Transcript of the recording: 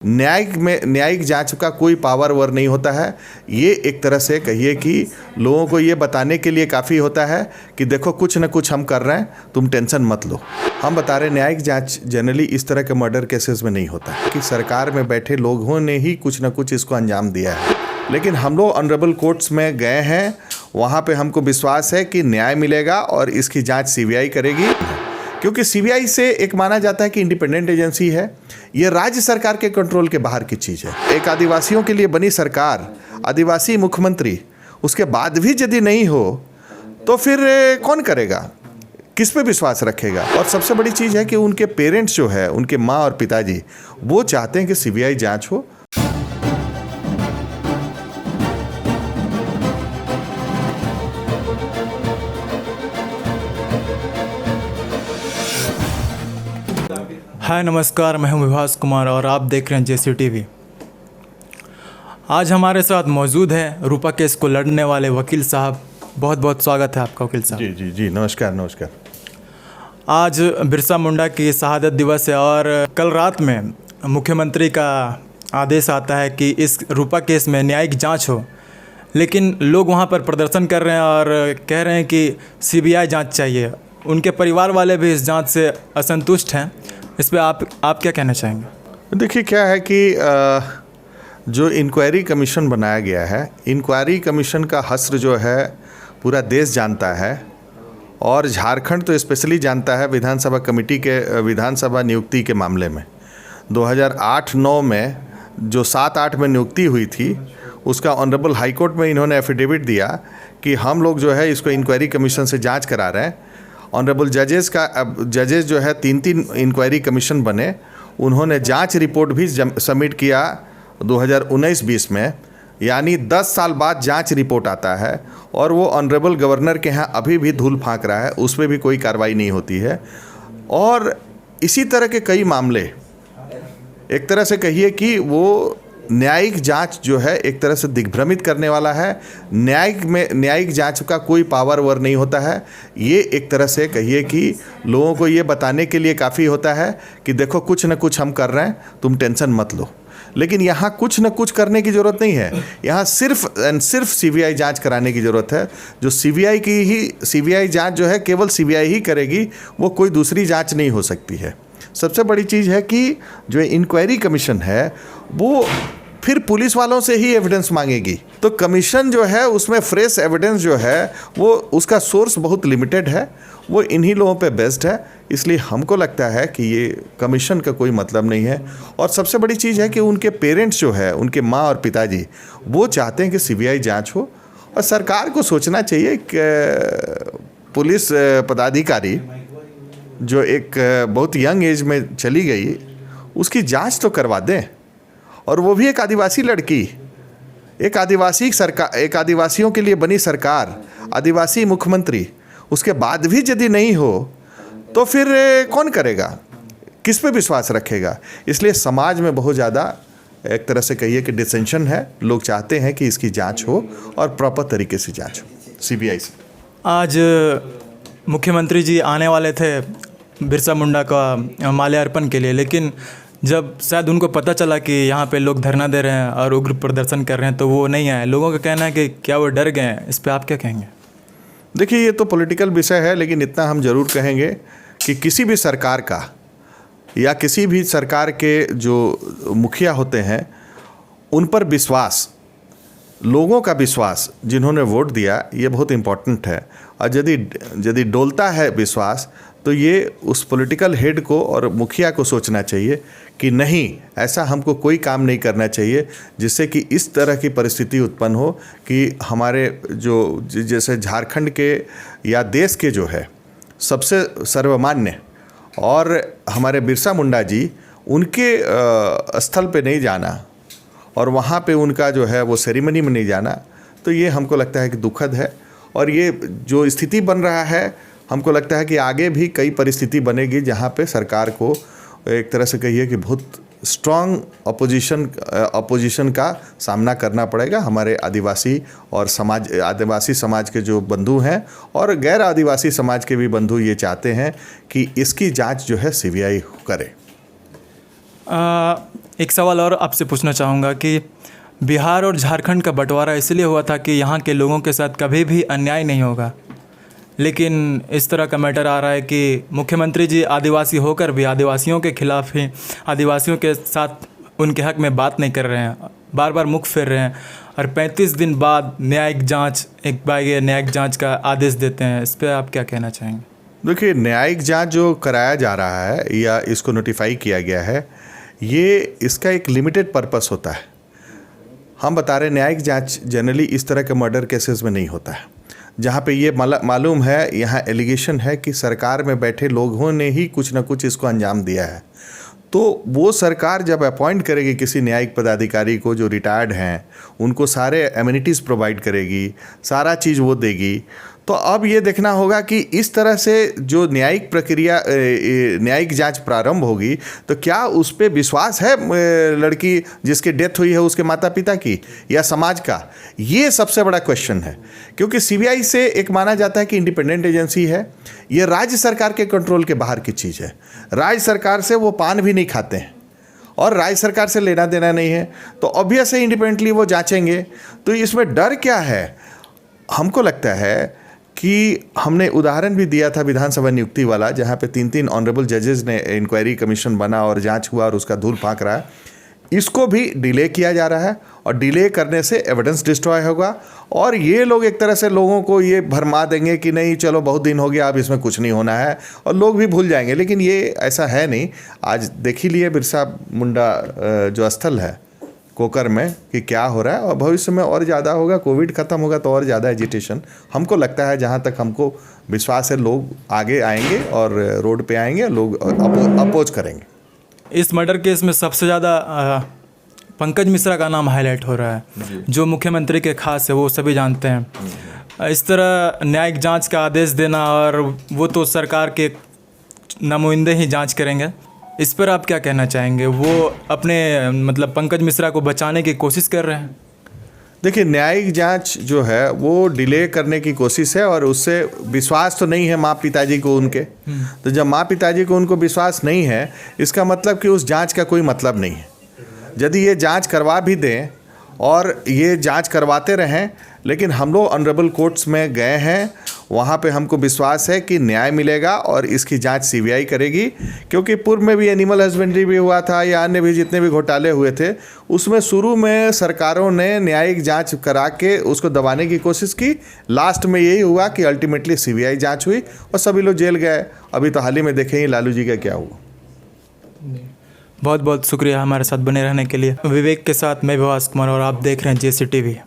न्यायिक जांच का कोई पावर वर नहीं होता है। ये एक तरह से कहिए कि लोगों को ये बताने के लिए काफ़ी होता है कि देखो कुछ ना कुछ हम कर रहे हैं, तुम टेंशन मत लो। हम बता रहे न्यायिक जांच जनरली इस तरह के मर्डर केसेस में नहीं होता है कि सरकार में बैठे लोगों ने ही कुछ ना कुछ इसको अंजाम दिया है। लेकिन हम लोग ऑनरेबल कोर्ट्स में गए हैं, वहाँ पे हमको विश्वास है कि न्याय मिलेगा और इसकी जाँच सीबीआई करेगी, क्योंकि सीबीआई से एक माना जाता है कि इंडिपेंडेंट एजेंसी है। ये राज्य सरकार के कंट्रोल के बाहर की चीज़ है। एक आदिवासियों के लिए बनी सरकार, आदिवासी मुख्यमंत्री, उसके बाद भी यदि नहीं हो तो फिर कौन करेगा, किस पे विश्वास रखेगा। और सबसे बड़ी चीज़ है कि उनके पेरेंट्स जो है, उनके माँ और पिताजी, वो चाहते हैं कि सीबीआई जांच हो। हाय नमस्कार, मैं हूं विभास कुमार और आप देख रहे हैं जेसी टीवी। आज हमारे साथ मौजूद है रूपा केस को लड़ने वाले वकील साहब। बहुत बहुत स्वागत है आपका वकील साहब। जी जी जी, नमस्कार नमस्कार। आज बिरसा मुंडा की शहादत दिवस है और कल रात में मुख्यमंत्री का आदेश आता है कि इस रूपा केस में न्यायिक जांच हो, लेकिन लोग वहां पर प्रदर्शन कर रहे हैं और कह रहे हैं कि सीबीआई जांच चाहिए। उनके परिवार वाले भी इस जांच से असंतुष्ट हैं। इस पर आप क्या कहना चाहेंगे? देखिए, क्या है कि जो इंक्वायरी कमीशन बनाया गया है, इंक्वायरी कमीशन का हश्र जो है पूरा देश जानता है और झारखंड तो स्पेशली जानता है। विधानसभा कमेटी के विधानसभा नियुक्ति के मामले में 2008-9 में जो 7-8 में नियुक्ति हुई थी, उसका ऑनरेबल हाई कोर्ट में इन्होंने एफिडेविट दिया कि हम लोग जो है इसको इंक्वायरी कमीशन से जांच करा रहे हैं। ऑनरेबल जजेस जो है 3 इंक्वायरी कमीशन बने, उन्होंने जांच रिपोर्ट भी सबमिट किया 2019-20 में, यानी 10 साल बाद जांच रिपोर्ट आता है और वो ऑनरेबल गवर्नर के यहाँ अभी भी धूल फांक रहा है, उस पर भी कोई कार्रवाई नहीं होती है। और इसी तरह के कई मामले, एक तरह से कहिए कि वो न्यायिक जांच जो है एक तरह से दिग्भ्रमित करने वाला है। न्यायिक जांच का कोई पावर वर नहीं होता है। ये एक तरह से कहिए कि लोगों को ये बताने के लिए काफ़ी होता है कि देखो कुछ ना कुछ हम कर रहे हैं, तुम टेंशन मत लो। लेकिन यहाँ कुछ ना कुछ करने की ज़रूरत नहीं है। यहाँ सिर्फ सीबीआई जांच कराने की ज़रूरत है। जो सीबीआई जांच जो है केवल सीबीआई ही करेगी, वो कोई दूसरी जांच नहीं हो सकती है। सबसे बड़ी चीज़ है कि जो इंक्वायरी कमीशन है वो फिर पुलिस वालों से ही एविडेंस मांगेगी, तो कमीशन जो है उसमें फ्रेश एविडेंस जो है वो उसका सोर्स बहुत लिमिटेड है, वो इन्हीं लोगों पे बेस्ड है। इसलिए हमको लगता है कि ये कमीशन का कोई मतलब नहीं है। और सबसे बड़ी चीज़ है कि उनके पेरेंट्स जो है, उनके माँ और पिताजी, वो चाहते हैं कि सीबीआई जांच हो। और सरकार को सोचना चाहिए कि पुलिस पदाधिकारी जो एक बहुत यंग एज में चली गई, उसकी जांच तो करवा दें। और वो भी एक आदिवासी लड़की, एक आदिवासियों के लिए बनी सरकार, आदिवासी मुख्यमंत्री, उसके बाद भी यदि नहीं हो तो फिर कौन करेगा, किस पे विश्वास रखेगा। इसलिए समाज में बहुत ज़्यादा एक तरह से कहिए कि डिसेंशन है। लोग चाहते हैं कि इसकी जांच हो और प्रॉपर तरीके से जांच हो सीबीआई से। आज मुख्यमंत्री जी आने वाले थे बिरसा मुंडा का माल्यार्पण के लिए, लेकिन जब शायद उनको पता चला कि यहाँ पे लोग धरना दे रहे हैं और उग्र प्रदर्शन कर रहे हैं तो वो नहीं आए। लोगों का कहना है कि क्या वो डर गए हैं। इस पे आप क्या कहेंगे? देखिए, ये तो पॉलिटिकल विषय है, लेकिन इतना हम ज़रूर कहेंगे कि किसी भी सरकार का या किसी भी सरकार के जो मुखिया होते हैं, उन पर विश्वास, लोगों का विश्वास, जिन्होंने वोट दिया, ये बहुत इम्पोर्टेंट है। और यदि डोलता है विश्वास, तो ये उस पॉलिटिकल हेड को और मुखिया को सोचना चाहिए कि नहीं, ऐसा हमको कोई काम नहीं करना चाहिए जिससे कि इस तरह की परिस्थिति उत्पन्न हो कि हमारे जो जैसे झारखंड के या देश के जो है सबसे सर्वमान्य और हमारे बिरसा मुंडा जी, उनके स्थल पे नहीं जाना और वहाँ पे उनका जो है वो सेरेमनी में नहीं जाना, तो ये हमको लगता है कि दुखद है। और ये जो स्थिति बन रहा है, हमको लगता है कि आगे भी कई परिस्थिति बनेगी जहाँ पे सरकार को एक तरह से कहिए कि बहुत स्ट्रॉन्ग अपोजिशन का सामना करना पड़ेगा। हमारे आदिवासी समाज के जो बंधु हैं और गैर आदिवासी समाज के भी बंधु ये चाहते हैं कि इसकी जांच जो है सीबीआई करे। एक सवाल और आपसे पूछना चाहूँगा कि बिहार और झारखंड का बंटवारा इसलिए हुआ था कि यहाँ के लोगों के साथ कभी भी अन्याय नहीं होगा, लेकिन इस तरह का मैटर आ रहा है कि मुख्यमंत्री जी आदिवासी होकर भी आदिवासियों के खिलाफ ही, आदिवासियों के साथ उनके हक में बात नहीं कर रहे हैं, बार बार मुख फेर रहे हैं और 35 दिन बाद न्यायिक जांच का आदेश देते हैं। इस पर आप क्या कहना चाहेंगे? देखिए, न्यायिक जांच जो कराया जा रहा है या इसको नोटिफाई किया गया है, ये इसका एक लिमिटेड पर्पस होता है। हम बता रहे हैं न्यायिक जांच जनरली इस तरह के मर्डर केसेस में नहीं होता है, जहाँ पे ये मालूम है, यहाँ एलिगेशन है कि सरकार में बैठे लोगों ने ही कुछ ना कुछ इसको अंजाम दिया है। तो वो सरकार जब अपॉइंट करेगी किसी न्यायिक पदाधिकारी को जो रिटायर्ड हैं, उनको सारे एमिनिटीज़ प्रोवाइड करेगी, सारा चीज़ वो देगी। तो अब ये देखना होगा कि इस तरह से जो न्यायिक प्रक्रिया, न्यायिक जांच प्रारंभ होगी, तो क्या उस पर विश्वास है लड़की जिसकी डेथ हुई है उसके माता पिता की या समाज का? ये सबसे बड़ा क्वेश्चन है, क्योंकि सीबीआई से एक माना जाता है कि इंडिपेंडेंट एजेंसी है, ये राज्य सरकार के कंट्रोल के बाहर की चीज़ है। राज्य सरकार से वो पान भी नहीं खाते हैं और राज्य सरकार से लेना देना नहीं है, तो ऑब्वियस है इंडिपेंडेंटली वो जांचेंगे। तो इसमें डर क्या है? हमको लगता है कि हमने उदाहरण भी दिया था विधानसभा नियुक्ति वाला, जहाँ पे 3 ऑनरेबल जजेस ने इंक्वायरी कमीशन बना और जांच हुआ और उसका धूल फांक रहा है। इसको भी डिले किया जा रहा है और डिले करने से एविडेंस डिस्ट्रॉय होगा और ये लोग एक तरह से लोगों को ये भरमा देंगे कि नहीं चलो बहुत दिन हो गया, अब इसमें कुछ नहीं होना है, और लोग भी भूल जाएंगे। लेकिन ये ऐसा है नहीं। आज देख ही लिए बिरसा मुंडा जो स्थल है कोकर में कि क्या हो रहा है, और भविष्य में और ज़्यादा होगा। कोविड ख़त्म होगा तो और ज़्यादा एजिटेशन हमको लगता है, जहाँ तक हमको विश्वास है, लोग आगे आएंगे और रोड पे आएंगे, लोग अपोज करेंगे। इस मर्डर केस में सबसे ज़्यादा पंकज मिश्रा का नाम हाईलाइट हो रहा है, जो मुख्यमंत्री के खास है, वो सभी जानते हैं। इस तरह न्यायिक जांच का आदेश देना, और वो तो सरकार के नुमाइंदे ही जांच करेंगे, इस पर आप क्या कहना चाहेंगे? वो अपने मतलब पंकज मिश्रा को बचाने की कोशिश कर रहे हैं। देखिए, न्यायिक जांच जो है वो डिले करने की कोशिश है और उससे विश्वास तो नहीं है माँ पिताजी को उनके। तो जब माँ पिताजी को उनको विश्वास नहीं है, इसका मतलब कि उस जांच का कोई मतलब नहीं है। यदि ये जांच करवा भी दें और ये जांच करवाते रहें, लेकिन हम लोग ऑनरेबल कोर्ट्स में गए हैं, वहाँ पे हमको विश्वास है कि न्याय मिलेगा और इसकी जांच सीबीआई करेगी। क्योंकि पूर्व में भी एनिमल हस्बेंड्री भी हुआ था या अन्य भी जितने भी घोटाले हुए थे, उसमें शुरू में सरकारों ने न्यायिक जांच करा के उसको दबाने की कोशिश की। लास्ट में यही हुआ कि अल्टीमेटली सीबीआई जांच हुई और सभी लोग जेल गए। अभी तो हाल ही में देखें ही लालू जी का क्या हुआ। बहुत बहुत शुक्रिया हमारे साथ बने रहने के लिए। विवेक के साथ मैं विवास कुमार और आप देख रहे हैं JCTV।